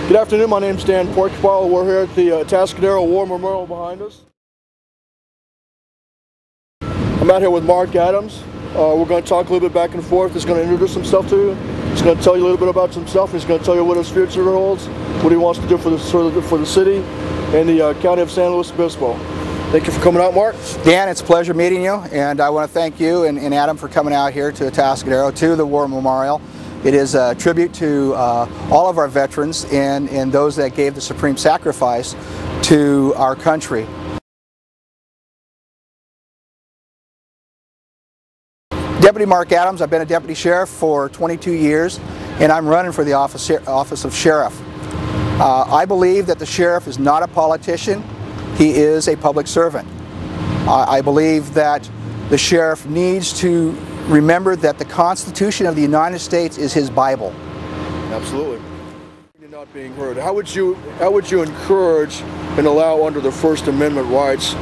Good afternoon, my name's Dan Porkpile. We're here at the Atascadero War Memorial behind us. I'm out here with Mark Adams. We're going to talk a little bit back and forth. He's going to introduce himself to you. He's going to tell you a little bit about himself. He's going to tell you what his future holds, what he wants to do for the city and the county of San Luis Obispo. Thank you for coming out, Mark. Dan, it's a pleasure meeting you, and I want to thank you and Adam for coming out here to Atascadero, to the War Memorial. It is a tribute to all of our veterans and those that gave the supreme sacrifice to our country. Deputy Mark Adams, I've been a deputy sheriff for 22 years, and I'm running for the office of sheriff. I believe that the sheriff is not a politician, he is a public servant. I believe that the sheriff needs to remember that the Constitution of the United States is his Bible. Absolutely. You're not being heard. How would you encourage and allow under the First Amendment rights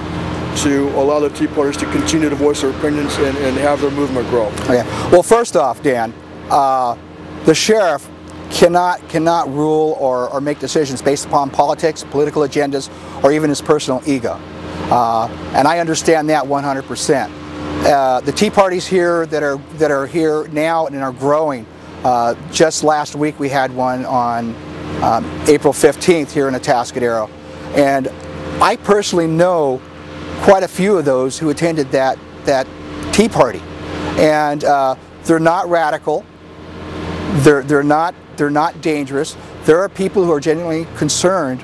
to allow the Tea Partiers to continue to voice their opinions and have their movement grow? Okay. Well, first off, Dan, the sheriff cannot rule or make decisions based upon politics, political agendas, or even his personal ego. And I understand that 100%. The Tea Parties here that are here now and are growing. Just last week we had one on April 15th here in Atascadero, and I personally know quite a few of those who attended that Tea Party, and they're not radical. They're not dangerous. There are people who are genuinely concerned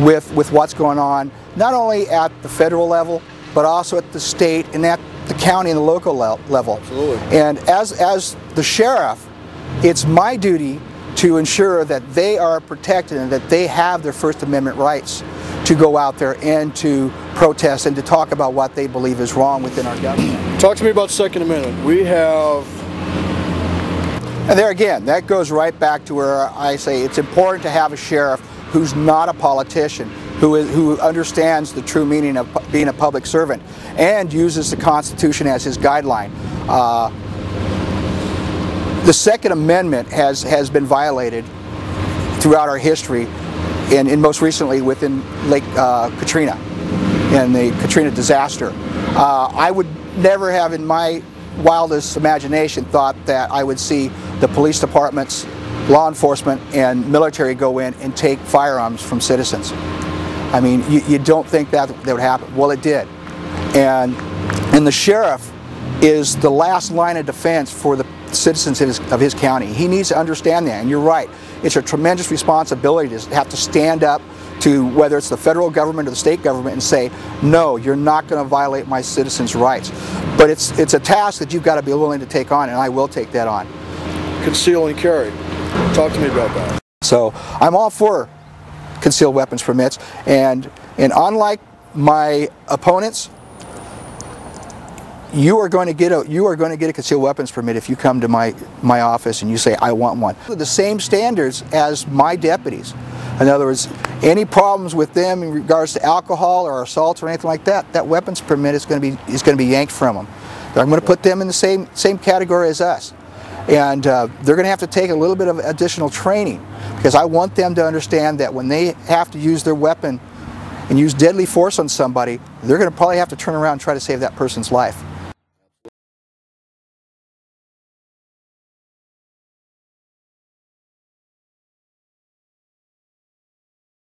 with what's going on, not only at the federal level, but also at the state and at the county and the local level. Absolutely. And as the sheriff, it's my duty to ensure that they are protected and that they have their First Amendment rights to go out there and to protest and to talk about what they believe is wrong within our government. Talk to me about Second Amendment. We have... And there again, that goes right back to where I say it's important to have a sheriff who's not a politician, who understands the true meaning of being a public servant and uses the Constitution as his guideline. The Second Amendment has been violated throughout our history, and most recently within Lake Katrina and the Katrina disaster. I would never have in my wildest imagination thought that I would see the police departments, law enforcement, and military go in and take firearms from citizens. I mean, you don't think that would happen. Well, it did. And the sheriff is the last line of defense for the citizens of his county. He needs to understand that, and you're right. It's a tremendous responsibility to have to stand up to whether it's the federal government or the state government and say, no, you're not going to violate my citizens' rights. But it's a task that you've got to be willing to take on, and I will take that on. Conceal and carry. Talk to me about that. So I'm all for concealed weapons permits, and unlike my opponents, you are going to get a concealed weapons permit if you come to my office and you say I want one. The same standards as my deputies. In other words, any problems with them in regards to alcohol or assaults or anything like that, that weapons permit is going to be yanked from them. I'm going to put them in the same category as us. And they're going to have to take a little bit of additional training, because I want them to understand that when they have to use their weapon and use deadly force on somebody, they're going to probably have to turn around and try to save that person's life.